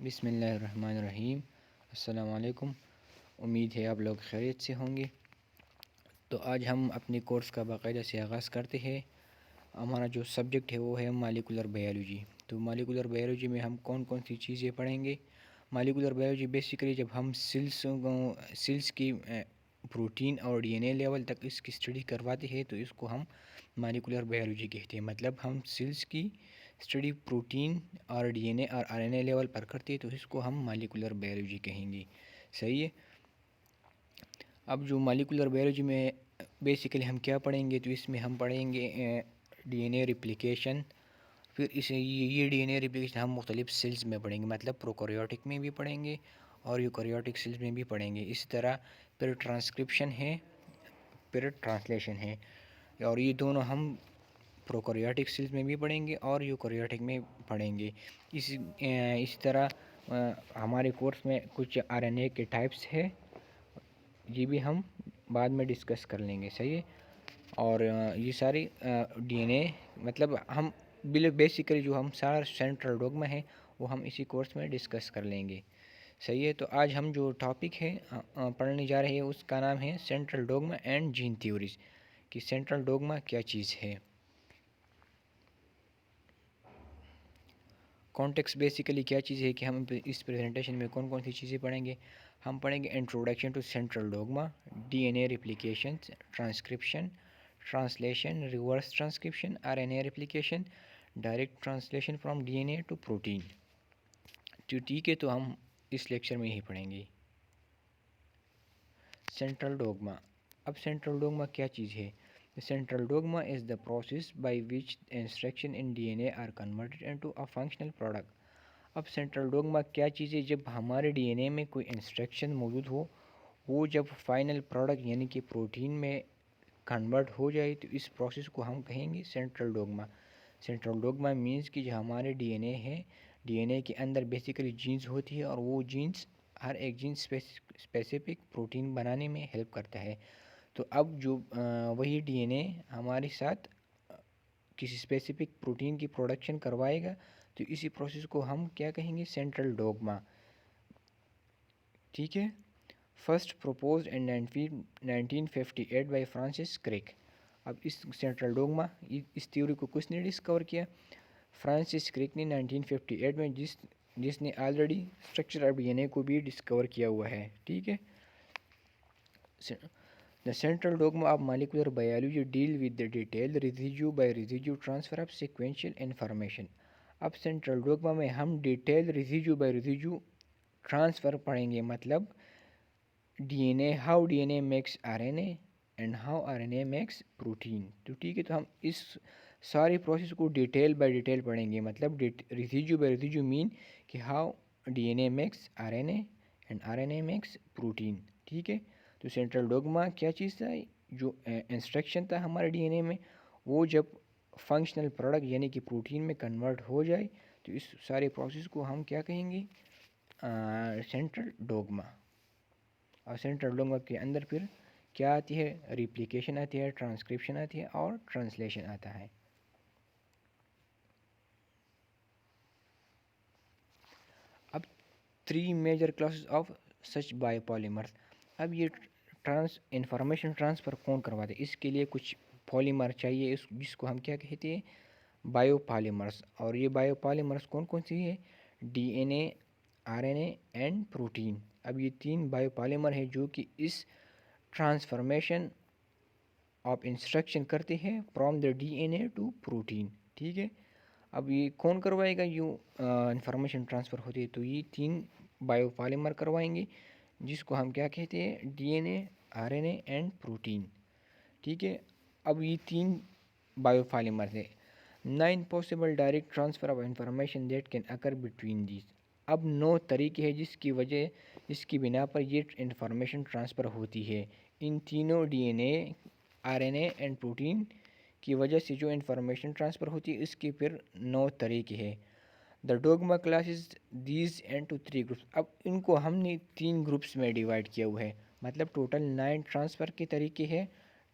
बिस्मिल्लाहिर्रहमानिर्रहीम। अस्सलाम वालेकुम। उम्मीद है आप लोग खैरियत से होंगे। तो आज हम अपने कोर्स का बाकायदा से आगाज़ करते हैं। हमारा जो सब्जेक्ट है वो है मॉलिक्यूलर बायोलॉजी। तो मॉलिक्यूलर बायोलॉजी में हम कौन कौन सी चीज़ें पढ़ेंगे। मॉलिक्यूलर बायोलॉजी बेसिकली जब हम सेल्स की प्रोटीन और डीएनए लेवल तक इसकी स्टडी करवाते हैं तो इसको हम मॉलिक्यूलर बायोलॉजी कहते हैं। मतलब हम सेल्स की स्टडी प्रोटीन और डीएनए और आरएनए लेवल पर करते हैं तो इसको हम मॉलिक्यूलर बायोलॉजी कहेंगे। सही है। अब जो मॉलिक्यूलर बायोलॉजी में बेसिकली हम क्या पढ़ेंगे, तो इसमें हम पढ़ेंगे डीएनए रिप्लिकेशन। फिर इसे ये डीएनए रिप्लिकेशन हम मुख्तलिफ सेल्स में पढ़ेंगे, मतलब प्रोकैरियोटिक में भी पढ़ेंगे और यूकैरियोटिक सेल्स में भी पढ़ेंगे। इसी तरह फिर ट्रांसक्रिप्शन है, फिर ट्रांसलेशन है, और ये दोनों हम प्रोकैरियोटिक सेल्स में भी पढ़ेंगे और यूकैरियोटिक में पढ़ेंगे। इसी तरह हमारे कोर्स में कुछ आरएनए के टाइप्स है, ये भी हम बाद में डिस्कस कर लेंगे। सही है। और ये सारी डीएनए मतलब हम बेसिकली जो हम सारा सेंट्रल डोग्मा है वो हम इसी कोर्स में डिस्कस कर लेंगे। सही है। तो आज हम जो टॉपिक है पढ़ने जा रहे हैं उसका नाम है central dogma and gene theories, कि सेंट्रल डोग्मा क्या चीज़ है। कॉन्टेक्स्ट बेसिकली क्या चीज़ है कि हम इस प्रेजेंटेशन में कौन कौन सी चीज़ें पढ़ेंगे। हम पढ़ेंगे introduction to central dogma, DNA replication, transcription, translation, reverse transcription, RNA replication, direct translation from DNA to protein. तो ठीक है, तो हम इस लेक्चर में यही पढ़ेंगे सेंट्रल डोग्मा। अब सेंट्रल डोग्मा क्या चीज़ है। The central dogma is the process by which instruction in DNA are converted into a functional product. अब सेंट्रल डोग्मा क्या चीज़ है। जब हमारे डीएनए में कोई इंस्ट्रक्शन मौजूद हो, वो जब फाइनल प्रोडक्ट यानी कि प्रोटीन में कन्वर्ट हो जाए तो इस प्रोसेस को हम कहेंगे central dogma. Central dogma means कि जो हमारे डीएनए है, डीएनए के अंदर बेसिकली जीन्स होती है और वो जीन्स हर एक जीन्स स्पेसिफिक प्रोटीन बनाने में हेल्प करता है। तो अब जो वही डीएनए हमारे साथ किसी स्पेसिफिक प्रोटीन की प्रोडक्शन करवाएगा तो इसी प्रोसेस को हम क्या कहेंगे, सेंट्रल डोग्मा। ठीक है। First proposed in 1958 by Francis Crick. अब इस सेंट्रल डोग्मा, इस थ्योरी को किसने डिस्कवर किया। फ्रांसिस क्रिक ने 1958 में, जिसने ऑलरेडी स्ट्रक्चर ऑफ डीएनए को भी डिस्कवर किया हुआ है। ठीक है। The central dogma of molecular biology deal with the detailed residue by residue transfer of sequential information. अब सेंट्रल डोग्मा में हम detail residue by residue transfer पढ़ेंगे, मतलब DNA, how DNA makes RNA and how RNA makes protein. तो ठीक है, तो हम इस सारी प्रोसेस को डिटेल बाय डिटेल पढ़ेंगे, मतलब रेसिड्यू बाय रेसिड्यू मीन कि how DNA makes RNA and RNA makes protein. ठीक है। तो सेंट्रल डोग्मा क्या चीज़ था, जो इंस्ट्रक्शन था हमारे डीएनए में, वो जब फंक्शनल प्रोडक्ट यानी कि प्रोटीन में कन्वर्ट हो जाए तो इस सारे प्रोसेस को हम क्या कहेंगे, सेंट्रल डोग्मा। और सेंट्रल डोग्मा के अंदर फिर क्या आती है, रिप्लिकेशन आती है, ट्रांसक्रिप्शन आती है और ट्रांसलेशन आता है। अब 3 major classes of such biopolymers. अब ये इंफॉर्मेशन ट्रांसफ़र कौन करवाते हैं, इसके लिए कुछ पॉलीमर चाहिए, जिसको हम क्या कहते हैं, बायोपॉलीमर्स। और ये बायोपॉलीमर्स कौन कौन सी है, डीएनए, आरएनए एंड प्रोटीन। अब ये 3 बायोपॉलीमर है जो कि इस ट्रांसफॉर्मेशन ऑफ इंस्ट्रक्शन करते हैं from the DNA to protein. ठीक है। अब ये कौन करवाएगा, जो इंफॉर्मेशन ट्रांसफ़र होती है, तो ये 3 बायोपॉलीमर करवाएंगे, जिसको हम क्या कहते हैं, डीएनए, आरएनए एंड प्रोटीन। ठीक है। अब ये 3 बायोपॉलीमर है। 9 possible direct transfer of information that can occur between these. अब 9 तरीके हैं जिसकी बिना पर ये इंफॉर्मेशन ट्रांसफ़र होती है। इन तीनों डीएनए, आरएनए एंड प्रोटीन की वजह से जो इंफॉर्मेशन ट्रांसफ़र होती है, इसके फिर 9 तरीके हैं। The dogma classes these into 3 groups. अब इनको हमने 3 ग्रुप्स में डिवाइड किया हुआ है, मतलब टोटल 9 ट्रांसफ़र के तरीके हैं,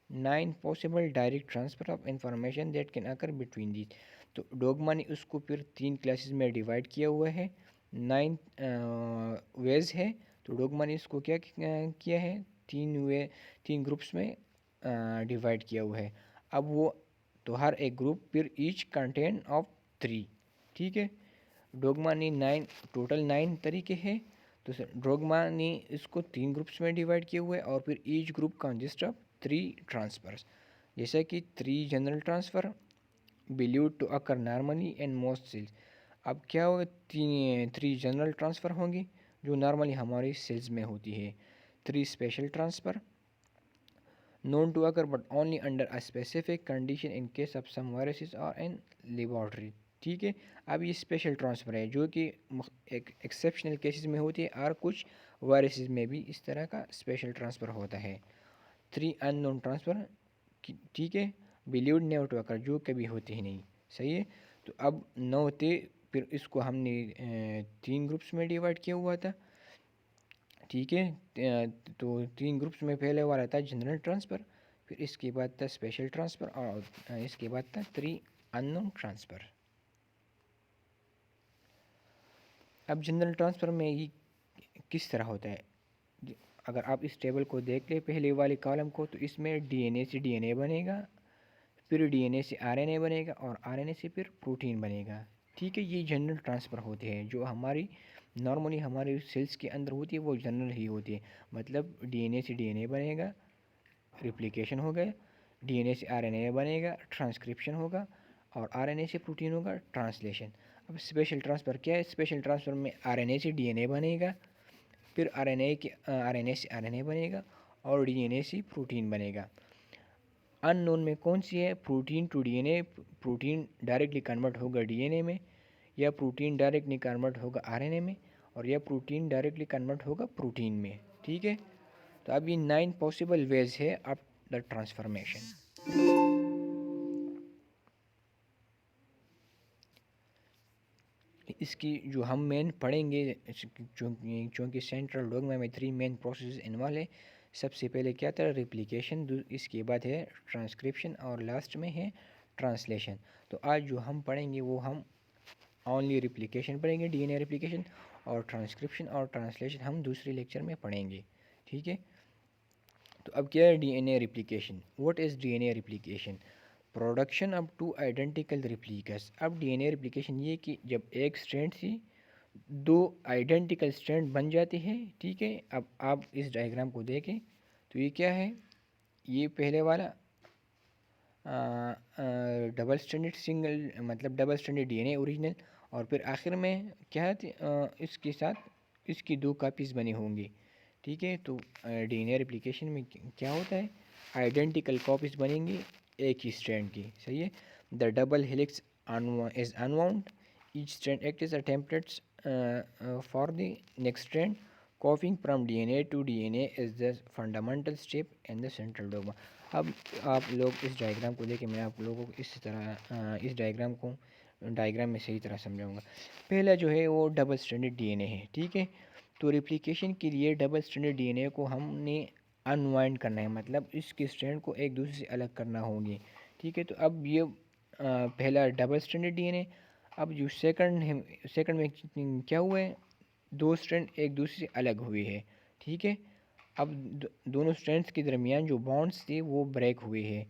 9 possible direct transfer of information that can occur between these. तो डोग्मा ने उसको फिर 3 क्लासेस में डिवाइड किया हुआ है, 9 वेज है। तो डोग्मा ने इसको क्या किया है, 3 ग्रुप्स में डिवाइड किया हुआ है। अब वो तो हर एक ग्रुप फिर ईच कंटेन ऑफ 3, ठीक है। डोग्मा ने 9 टोटल 9 तरीके हैं। तो डोग्मा ने इसको 3 ग्रुप्स में डिवाइड किए हुए और फिर each group consist of 3 transfers, जैसे कि 3 general transfer believed to occur normally and most cells. अब क्या होगा, 3 जनरल ट्रांसफ़र होंगी जो नॉर्मली हमारी सेल्स में होती है। 3 special transfer known to occur but only under a specific condition in case of some viruses or in laboratory, ठीक है। अब ये स्पेशल ट्रांसफ़र है जो कि एक एक्सेप्शनल केसेस में होती है और कुछ वायरसेस में भी इस तरह का स्पेशल ट्रांसफ़र होता है। 3 अननोन ट्रांसफ़र, ठीक है, बिलीव्ड नेवर टू अकर, जो कभी होते ही नहीं, सही है। तो अब 9 होते, फिर इसको हमने 3 ग्रुप्स में डिवाइड किया हुआ था, ठीक है। तो 3 ग्रुप्स में पहले वाला था जनरल ट्रांसफ़र, फिर इसके बाद था स्पेशल ट्रांसफ़र और इसके बाद था 3 अननोन ट्रांसफ़र। अब जनरल ट्रांसफ़र में ये किस तरह होता है, अगर आप इस टेबल को देख ले पहले वाले कॉलम को, तो इसमें डीएनए से डीएनए बनेगा, फिर डीएनए से आरएनए बनेगा और आरएनए से फिर प्रोटीन बनेगा, ठीक है। ये जनरल ट्रांसफ़र होते हैं जो हमारी नॉर्मली हमारे सेल्स के अंदर होती है, वो जनरल ही होती है। मतलब डीएनए से डीएनए बनेगा, रिप्लिकेशन हो गया, डीएनए से आरएनए बनेगा, ट्रांसक्रिप्शन होगा, और आरएनए से प्रोटीन होगा, ट्रांसलेशन। अब स्पेशल ट्रांसफ़र क्या है, स्पेशल ट्रांसफ़र में आरएनए से डीएनए बनेगा, फिर आरएनए से आरएनए बनेगा और डीएनए से प्रोटीन बनेगा। अननोन में कौन सी है, protein to DNA, protein directly convert होगा डीएनए में, या प्रोटीन डायरेक्टली कन्वर्ट होगा आरएनए में, और या प्रोटीन डायरेक्टली कन्वर्ट होगा प्रोटीन में, ठीक है। तो अब ये 9 पॉसिबल वेज है ऑफ द ट्रांसफॉर्मेशन। इसकी जो हम मेन पढ़ेंगे, चूँकि सेंट्रल डोग्मा में 3 मेन प्रोसेस इन्वॉल्व है। सबसे पहले क्या था, रिप्लिकेशन, इसके बाद है ट्रांसक्रिप्शन और लास्ट में है ट्रांसलेशन। तो आज जो हम पढ़ेंगे वो हम ओनली रिप्लिकेशन पढ़ेंगे, डीएनए रिप्लिकेशन, और ट्रांसक्रिप्शन और ट्रांसलेशन हम दूसरे लेक्चर में पढ़ेंगे, ठीक है। तो अब क्या है DNA replication, what is DNA replication, production of 2 identical replicas. अब डीएनए रिप्लिकेशन ये कि जब एक स्ट्रैंड से 2 आइडेंटिकल स्ट्रैंड बन जाते हैं, ठीक है। अब आप इस डायग्राम को देखें तो ये क्या है, ये पहले वाला डबल स्टैंडर्ड सिंगल, मतलब डबल स्टैंडर्ड डीएनए ओरिजिनल, और फिर आखिर में क्या है, इसके साथ इसकी 2 कापीज़ बनी होंगी, ठीक है। तो डीएनए रिप्लिकेशन में क्या होता है, आइडेंटिकल कॉपीज़ बनेंगी एक ही स्ट्रैंड की, सही है। The double helix is unwound, each strand act as a templates for the next strand, copying from DNA to DNA is the fundamental step in the central dogma. अब आप लोग इस diagram को देखिए, मैं आप लोगों को इस तरह इस डायग्राम में सही तरह समझाऊंगा। पहला जो है वो डबल स्ट्रैंडेड डीएनए है, ठीक है। तो रिप्लिकेशन के लिए डबल स्ट्रैंडेड डीएनए को हमने अनवाइंड करना है, मतलब इसके स्ट्रैंड को एक दूसरे से अलग करना होगी, ठीक है। तो अब ये पहला डबल स्ट्रैंडेड डीएनए। अब जो सेकंड में क्या हुआ है, 2 स्ट्रैंड एक दूसरे से अलग हुए हैं, ठीक है। अब दोनों स्ट्रैंड्स के दरमियान जो बॉन्ड्स थे वो ब्रेक हुए हैं।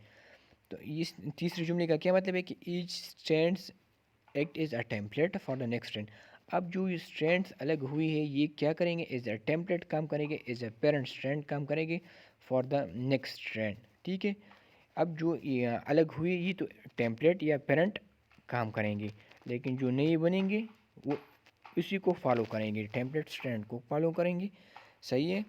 तो इस तीसरे जुमले का क्या मतलब है कि each strands act is a template for the next strand. अब जो ये स्ट्रैंड्स अलग हुई है ये क्या करेंगे, एज अ टेम्पलेट काम करेंगे, एज अ पेरेंट स्ट्रैंड काम करेंगे फॉर द नेक्स्ट स्ट्रैंड, ठीक है। अब जो ये अलग हुई ये तो टेम्पलेट या पेरेंट काम करेंगे, लेकिन जो नए बनेंगे वो इसी को फॉलो करेंगे, टेम्पलेट स्ट्रैंड को फॉलो करेंगे, सही है।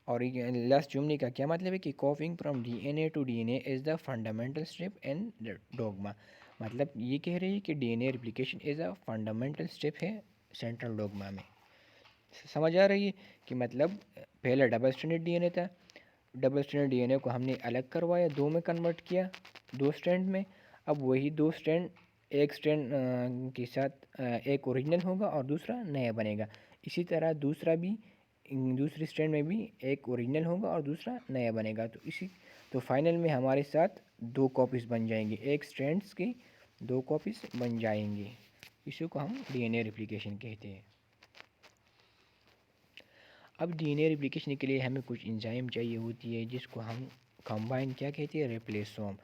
और लास्ट जुमले का क्या मतलब है कि copying from DNA to DNA is the fundamental step in the dogma. मतलब ये कह रही है कि DNA replication is a fundamental step है सेंट्रल डोग्मा में। समझ आ रही है कि मतलब पहला डबल स्टैंडर्ड डीएनए था, डबल स्टैंडर्ड डीएनए को हमने अलग करवाया, 2 में कन्वर्ट किया, 2 स्ट्रैंड में। अब वही 2 स्ट्रैंड, एक स्ट्रैंड के साथ एक ओरिजिनल होगा और दूसरा नया बनेगा। इसी तरह दूसरी स्ट्रैंड में भी एक ओरिजिनल होगा और दूसरा नया बनेगा। तो फाइनल में हमारे साथ 2 कॉपीज़ बन जाएंगी, एक स्ट्रैंड्स की 2 कॉपीज़ बन जाएंगी। इसी को हम डीएनए रिप्लिकेशन कहते हैं। अब डीएनए रेप्लिकेशन के लिए हमें कुछ एंजाइम चाहिए होती है जिसको हम कंबाइन क्या कहते हैं, replisome,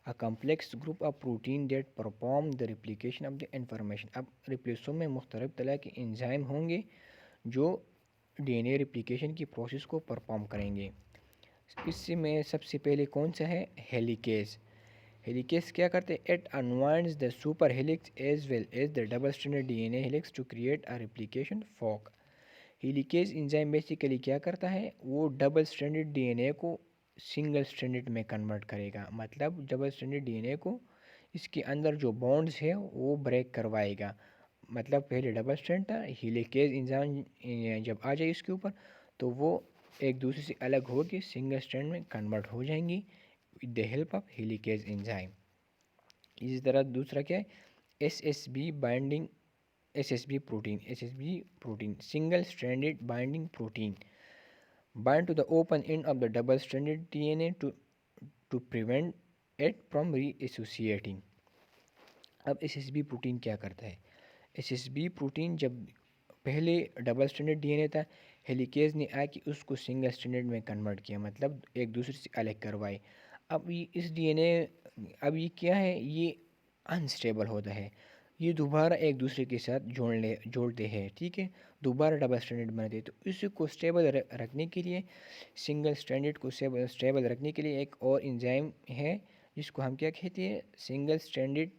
a complex group of protein that perform the replication of the information. अब रिप्लेसोम में मुख्तलिफ तरह के एंजाइम होंगे जो डीएनए रेप्लिकेशन की प्रोसेस को परफॉर्म करेंगे। इससे में सबसे पहले कौन सा है, हेलिकेज। हेलिकेज क्या करते हैं, it unwinds the super helix as well as the double stranded DNA helix to create a replication fork. Helicase enzyme basically क्या करता है, वो डबल स्ट्रैंडेड डीएनए को सिंगल स्ट्रैंडेड में कन्वर्ट करेगा। मतलब डबल स्ट्रैंडेड डीएनए को इसके अंदर जो बॉन्ड्स है वो ब्रेक करवाएगा। मतलब पहले डबल स्ट्रैंड था, हेलिकेज एंजाइम जब आ जाए इसके ऊपर तो वो एक दूसरे से अलग होकर सिंगल स्ट्रैंड में कन्वर्ट हो जाएंगी with the help of helicase enzyme. इसी तरह दूसरा क्या है, SSB binding, SSB protein single stranded binding protein bind to the open end of the double stranded DNA to prevent it from reassociating। अब SSB protein क्या करता है, SSB protein जब पहले डबल स्ट्रैंडेड डीएनए था, हेलिकेज ने आके उसको सिंगल स्ट्रैंडेड में कन्वर्ट किया, मतलब एक दूसरे से अलग करवाए। अब ये इस डीएनए, अब ये क्या है, ये अनस्टेबल होता है, ये दोबारा एक दूसरे के साथ जोड़ते हैं, ठीक है, दोबारा डबल स्ट्रैंडेड बनाते हैं। तो इसको स्टेबल रखने के लिए, सिंगल स्ट्रैंडेड को स्टेबल रखने के लिए एक और एंजाइम है जिसको हम क्या कहते हैं, सिंगल स्ट्रैंडेड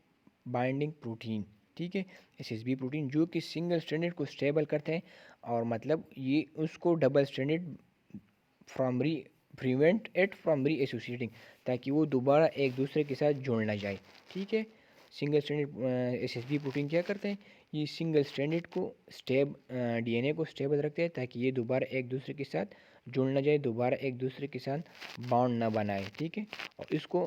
बाइंडिंग प्रोटीन, ठीक है, एसएसबी प्रोटीन, जो कि सिंगल स्ट्रैंडेड को स्टेबल करते हैं और मतलब ये उसको double stranded from prevent it from री एसोसिएटिंग, ताकि वो दोबारा एक दूसरे के साथ जुड़ ना जाए, ठीक है। सिंगल स्ट्रैंडेड एसएसबी प्रोटीन क्या करते हैं, ये सिंगल स्ट्रैंडेड को डीएनए को स्टेबल रखते हैं ताकि ये दोबारा एक दूसरे के साथ जुड़ ना जाए, दोबारा एक दूसरे के साथ बॉन्ड ना बनाए, ठीक है। और इसको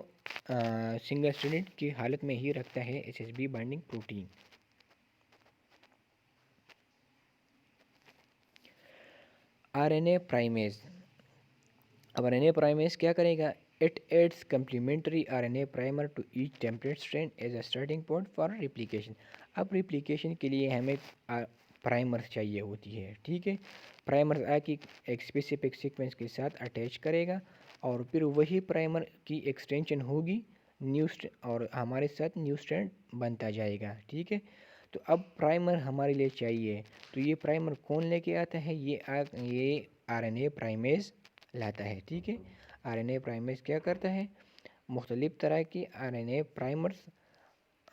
सिंगल स्ट्रैंडेड की हालत में ही रखता है SSB binding protein. RNA primase. अब आरएनए प्राइमेज क्या करेगा, it adds complementary RNA primer to each template strand as a starting point for replication. अब रिप्लिकेशन के लिए हमें प्राइमर चाहिए होती है, ठीक है। प्राइमर आके एक स्पेसिफिक सीक्वेंस के साथ अटैच करेगा और फिर वही प्राइमर की एक्सटेंशन होगी और हमारे साथ न्यू स्ट्रैंड बनता जाएगा, ठीक है। तो अब प्राइमर हमारे लिए चाहिए, तो ये प्राइमर कौन लेके आता है, ये आरएनए प्राइमेज लाता है, ठीक है। आरएनए प्राइमेज क्या करता है, मुख्तलिफ तरह की आरएनए प्राइमर्स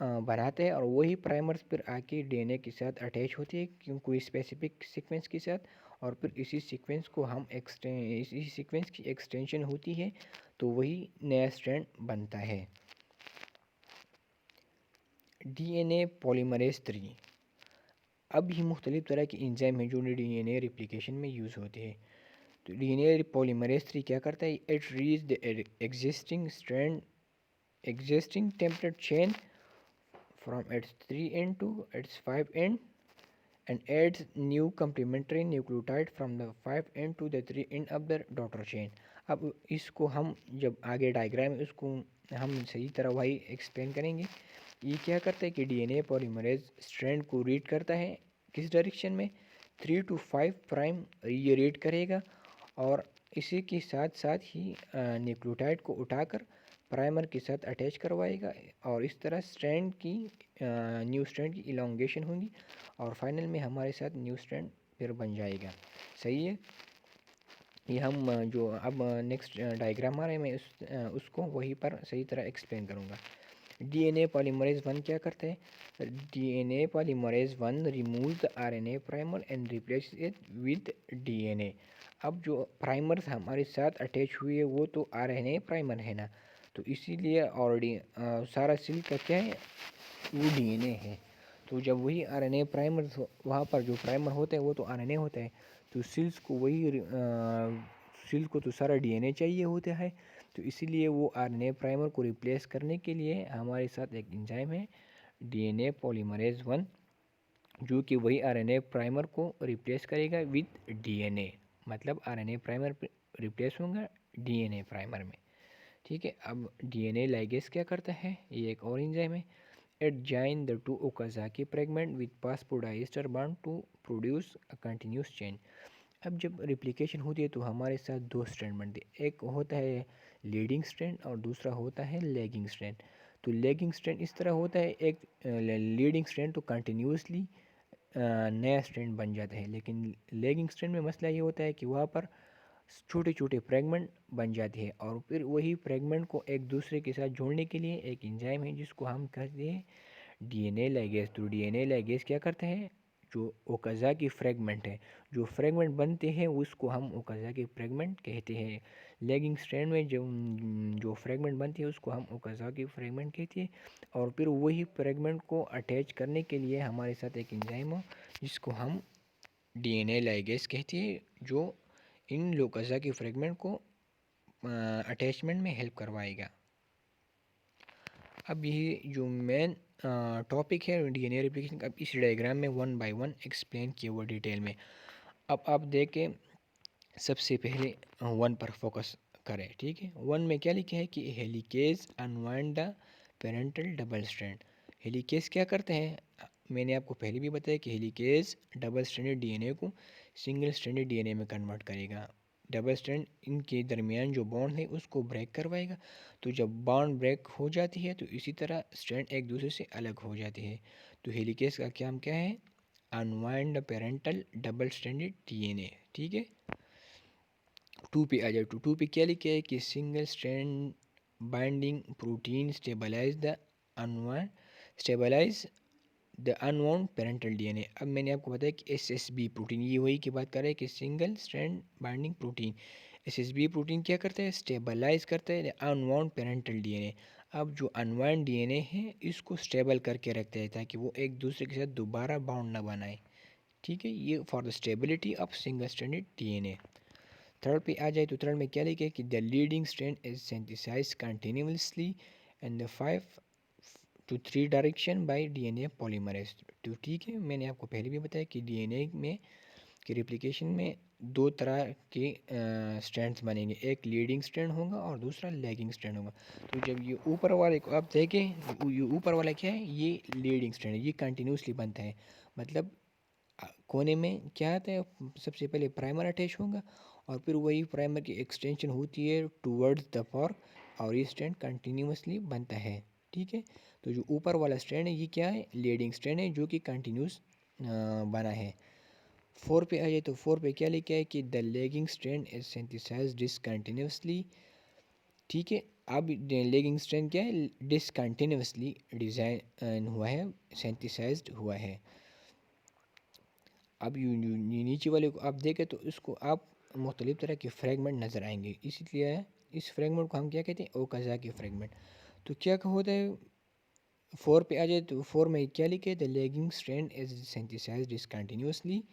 बनाते हैं और वही प्राइमर्स फिर आके डीएनए के साथ अटैच होती है क्यों कोई स्पेसिफिक सीक्वेंस के साथ, और फिर इसी सीक्वेंस को हम इसी सीक्वेंस की एक्सटेंशन होती है तो वही नया स्ट्रैंड बनता है। DNA polymerase 3। अब ये मुख्तलिफ तरह की एंजाइम हैं जो डीएनए रेप्लिकेशन में यूज़ होते हैं। तो डीएनए पॉलीमरेज 3 क्या करता है, it read the existing template chain from its 3 end to its 5 end and adds new complementary nucleotide from the 5 end to the 3 end of the daughter chain। अब इसको हम जब आगे डायग्राम इसको हम सही तरह वही एक्सप्लेन करेंगे। ये क्या करता है कि डीएनए पॉलीमरेज स्ट्रैंड को रीड करता है किस डायरेक्शन में, 3 to 5 प्राइम ये रीड करेगा और इसी के साथ साथ ही न्यूक्लियोटाइड को उठाकर प्राइमर के साथ अटैच करवाएगा और इस तरह स्ट्रैंड की न्यू स्ट्रैंड की इलोंगेशन होगी और फाइनल में हमारे साथ न्यू स्ट्रैंड फिर बन जाएगा, सही है। ये हम जो अब नेक्स्ट डायग्राम आ रहे हैं मैं उसको वहीं पर सही तरह एक्सप्लेन करूँगा। डीएनए पॉलीमरेज 1 क्या करते हैं, DNA polymerase 1 remove the RNA primer and replace it with DNA. अब जो प्राइमर्स हमारे साथ अटैच हुए है वो तो आरएनए प्राइमर है ना, तो इसीलिए ऑलरेडी सारा सेल का क्या है, वो डीएनए है। तो जब वही आरएनए प्राइमर वहाँ पर जो प्राइमर होता है वो तो आरएनए होता है, तो सेल्स को सेल को तो सारा डीएनए चाहिए होता है, तो इसीलिए वो आरएनए प्राइमर को रिप्लेस करने के लिए हमारे साथ एक एंजाइम है डीएनए पॉलीमरेज 1 जो कि वही आरएनए प्राइमर को रिप्लेस करेगा विद डीएनए। मतलब आरएनए प्राइमर रिप्लेस होगा डीएनए प्राइमर में, ठीक है। अब डीएनए लाइगेज क्या करता है, ये एक और एंजाइम है, it join the two Okazaki fragment with phosphodiester bond to produce a continuous chain. अब जब रिप्लिकेशन होती है तो हमारे साथ दो स्ट्रैंड बनते हैं, एक होता है लीडिंग स्ट्रैंड और दूसरा होता है लैगिंग स्ट्रैंड। तो लैगिंग स्ट्रैंड इस तरह होता है, एक लीडिंग स्ट्रैंड तो कंटिन्यूसली नया स्ट्रैंड बन जाता है, लेकिन लैगिंग स्ट्रैंड में मसला ये होता है कि वहाँ पर छोटे छोटे फ्रेगमेंट बन जाते हैं और फिर वही फ्रेगमेंट को एक दूसरे के साथ जोड़ने के लिए एक एंजाइम है जिसको हम कहते हैं डीएनए लाइगेज। तो डीएनए लाइगेज क्या करते हैं, जो ओकाज़ाकी फ्रेगमेंट है, जो फ्रेगमेंट बनते हैं उसको हम ओकाज़ाकी फ्रेगमेंट कहते हैं। लैगिंग स्ट्रैंड में जो जो फ्रेगमेंट बनती है उसको हम ओकाज़ाकी फ्रेगमेंट कहते हैं। और फिर वही फ्रेगमेंट को अटैच करने के लिए हमारे साथ एक एंजाइम हो जिसको हम डीएनए लाइगेज कहते हैं, जो इन ओकाज़ाकी फ्रेगमेंट को अटैचमेंट में हेल्प करवाएगा। अब ये जो मेन टॉपिक है डीएनए रेप्लिकेशन का, अब इस डायग्राम में वन बाय वन एक्सप्लेन किया हुआ डिटेल में। अब आप देखें, सबसे पहले वन पर फोकस करें, ठीक है। वन में क्या लिखा है कि helicase unwind the parental double strand. Helicase क्या करते हैं, मैंने आपको पहले भी बताया कि हेलिकेज डबल स्ट्रैंडेड डीएनए को सिंगल स्ट्रैंडेड डीएनए में कन्वर्ट करेगा। डबल स्ट्रैंड इनके दरमियान जो बॉन्ड है उसको ब्रेक करवाएगा। तो जब बॉन्ड ब्रेक हो जाती है तो इसी तरह स्ट्रैंड एक दूसरे से अलग हो जाते हैं। तो हेलिकेज का काम क्या है, unwind the parental double stranded DNA, ठीक है। टू पे आ जाए तो टू पे क्या लिखा है कि single strand binding protein stabilize the unwound parental DNA. अब मैंने आपको बताया कि एसएसबी प्रोटीन, ये वही की बात कर रहे हैं कि single strand binding protein. SSB protein क्या करता है, स्टेबलाइज करता है अनवाउंड पेरेंटल डीएनए। अब जो अनवाउंड डीएनए है इसको स्टेबल करके रखता है ताकि वो एक दूसरे के साथ दोबारा बाउंड ना बनाए, ठीक है। ये for the stability of single stranded DNA. Third पे आ जाए तो थर्ड में क्या लिखे कि the leading strand is synthesized continuously in the 5 to 3 direction by DNA polymerase. तो ठीक है, मैंने आपको पहले भी बताया कि डीएनए में कि रेप्लिकेशन में दो तरह के स्ट्रैंड्स बनेंगे, एक लीडिंग स्ट्रैंड होगा और दूसरा लैगिंग स्ट्रैंड होगा। तो जब ये ऊपर वाले को आप देखें, ये ऊपर वाला क्या है, ये लीडिंग स्ट्रैंड है, ये कंटिन्यूसली बनता है। मतलब कोने में क्या आता है, सबसे पहले प्राइमर अटैच होगा और फिर वही प्राइमर की एक्सटेंशन होती है टूवर्ड्स द फॉर्क और ये स्ट्रैंड कंटिन्यूसली बनता है, ठीक है। तो जो ऊपर वाला स्ट्रैंड है ये क्या है, लीडिंग स्ट्रैंड है जो कि कंटिन्यूस बना है। फोर पे आ जाए तो फोर पे क्या लिखा है कि the lagging strand is synthesized discontinuously, ठीक है। अब लेगिंग स्ट्रैंड क्या है, डिसकंटिन्यूसली डिज़ाइन हुआ है, सिंथेसाइज्ड हुआ है। अब नीचे वाले को आप देखें तो इसको आप मुख्तलिफ तरह के फ्रेगमेंट नज़र आएंगे, इसलिए इस फ्रेगमेंट को हम क्या कहते हैं, ओकाज़ाकी फ्रेगमेंट। तो क्या होता है, फोर पे आ जाए तो फोर में क्या लिखे, the lagging strand is synthesized discontinuously,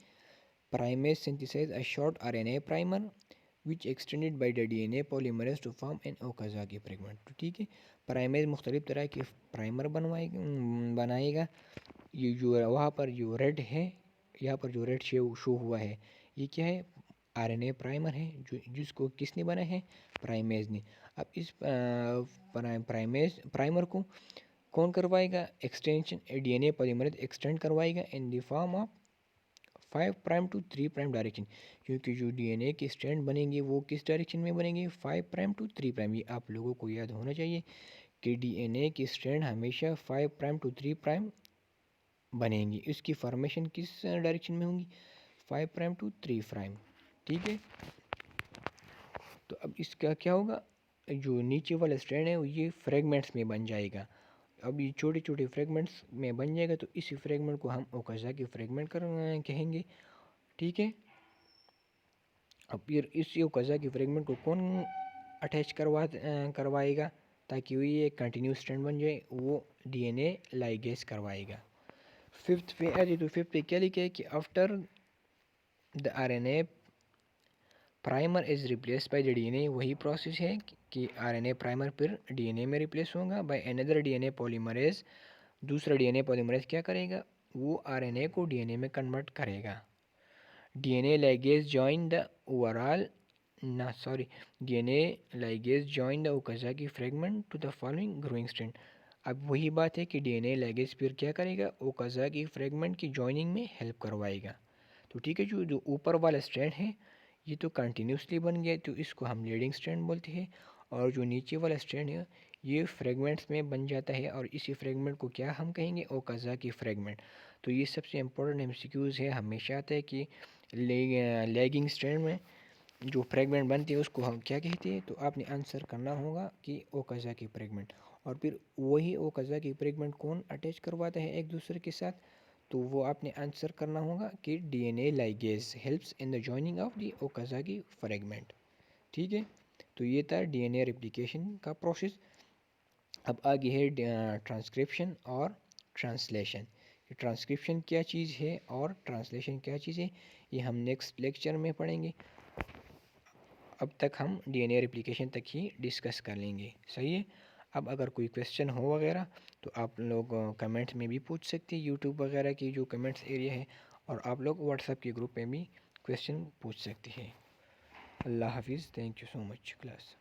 primase synthesize a short RNA primer which extended by the DNA polymerase to form an Okazaki fragment. तो ठीक है, प्राइमेज मुख्तलिफ तरह के प्राइमर बनाएगा। ये जो वहाँ पर जो रेड है, यहाँ पर जो रेड शो हुआ है ये क्या है, आरएनए प्राइमर है जो जिसको किसने बना है, प्राइमेज ने। अब इस प्राइमर को कौन करवाएगा, एक्सटेंशन डीएनए पॉलीमरेज एक्सटेंड करवाएगा in the form of 5' to 3' direction, क्योंकि जो डीएनए के स्ट्रैंड बनेंगे वो किस डायरेक्शन में बनेंगे, 5' to 3'। ये आप लोगों को याद होना चाहिए कि डीएनए के स्ट्रैंड हमेशा 5' to 3' बनेंगी। इसकी फॉर्मेशन किस डायरेक्शन में होंगी, 5' to 3', ठीक है। तो अब इसका क्या होगा, जो नीचे वाला स्ट्रैंड है ये फ्रेगमेंट्स में बन जाएगा। अब ये छोटे छोटे फ्रेगमेंट्स में बन जाएगा तो इसी फ्रेगमेंट को हम ओकाज़ाकी फ्रेगमेंट कहेंगे, ठीक है। अब फिर इस ओकाज़ाकी फ्रेगमेंट को कौन अटैच करवाएगा ताकि वो ये कंटिन्यूस स्ट्रैंड बन जाए, वो डीएनए लाइगेज करवाएगा। फिफ्थ पे आ जाए तो फिफ्थ पे क्या लिखा है कि after the RNA primer is replace by the DNA, वही प्रोसेस है कि आरएनए प्राइमर फिर डीएनए में रिप्लेस होगा बाय अनदर डीएनए पॉलीमरेज। दूसरा डीएनए पॉलीमरेज क्या करेगा, वो आरएनए को डीएनए में कन्वर्ट करेगा। DNA ligase join the overall DNA ligase join the Okazaki fragment to the following growing strand. अब वही बात है कि डीएनए लाइगेज फिर क्या करेगा, ओकाज़ाकी फ्रेगमेंट की जॉइनिंग में हेल्प करवाएगा तो ठीक है, जो जो ऊपर वाला स्ट्रैंड है ये तो कंटिन्यूसली बन गया, तो इसको हम लीडिंग स्ट्रैंड बोलते हैं। और जो नीचे वाला स्ट्रैंड है ये फ्रेगमेंट्स में बन जाता है, और इसी फ्रेगमेंट को क्या हम कहेंगे, ओकाज़ाकी फ्रेगमेंट। तो ये सबसे इम्पोर्टेंट एमसीक्यूज़ है, हमेशा आता है कि लैगिंग स्ट्रैंड में जो फ्रेगमेंट बनती है उसको हम क्या कहते हैं। तो आपने आंसर करना होगा कि ओकाज़ाकी फ्रेगमेंट। और फिर वही ओकाज़ाकी फ्रेगमेंट कौन अटैच करवाता है एक दूसरे के साथ, तो वो आपने आंसर करना होगा कि DNA ligase helps in the joining of the Okazaki fragment. ठीक है, तो ये था डीएनए रेप्लिकेशन का प्रोसेस। अब आगे है ट्रांसक्रिप्शन और ट्रांसलेशन। ट्रांसक्रिप्शन क्या चीज़ है और ट्रांसलेशन क्या चीज़ है, ये हम नेक्स्ट लेक्चर में पढ़ेंगे। अब तक हम डीएनए रेप्लिकेशन तक ही डिस्कस कर लेंगे, सही है। अब अगर कोई क्वेश्चन हो वगैरह तो आप लोग कमेंट्स में भी पूछ सकते हैं, यूट्यूब वगैरह की जो कमेंट्स एरिया है, और आप लोग व्हाट्सएप के ग्रुप में भी क्वेश्चन पूछ सकते हैं। अल्लाह हाफिज़, thank you so much class.